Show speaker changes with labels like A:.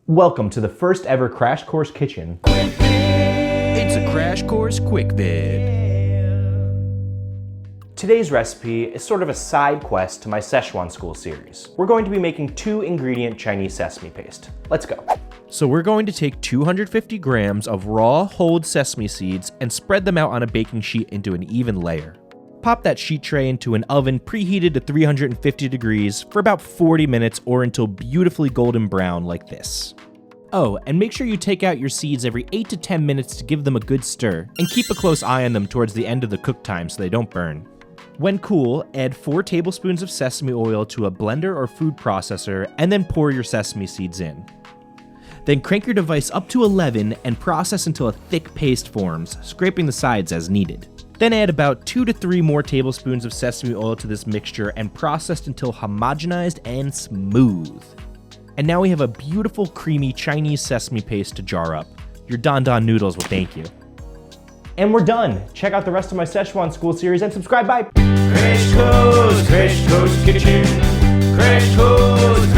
A: Welcome to the first ever Crash Course Kitchen.
B: It's a Crash Course Quick Vid.
A: Today's recipe is sort of a side quest to my Szechuan School series. We're going to be making 2-ingredient Chinese sesame paste. Let's go.
B: So we're going to take 250 grams of raw, whole sesame seeds and spread them out on a baking sheet into an even layer. Pop that sheet tray into an oven preheated to 350 degrees for about 40 minutes or until beautifully golden brown like this. Oh, and make sure you take out your seeds every 8 to 10 minutes to give them a good stir, and keep a close eye on them towards the end of the cook time so they don't burn. When cool, add 4 tablespoons of sesame oil to a blender or food processor and then pour your sesame seeds in. Then crank your device up to 11 and process until a thick paste forms, scraping the sides as needed. Then add about 2 to 3 more tablespoons of sesame oil to this mixture and processed until homogenized and smooth. And now we have a beautiful creamy Chinese sesame paste to jar up. Your Don Don noodles will thank you.
A: And we're done. Check out the rest of my Szechuan School series and subscribe by
C: Crash Course Kitchen. Crash Course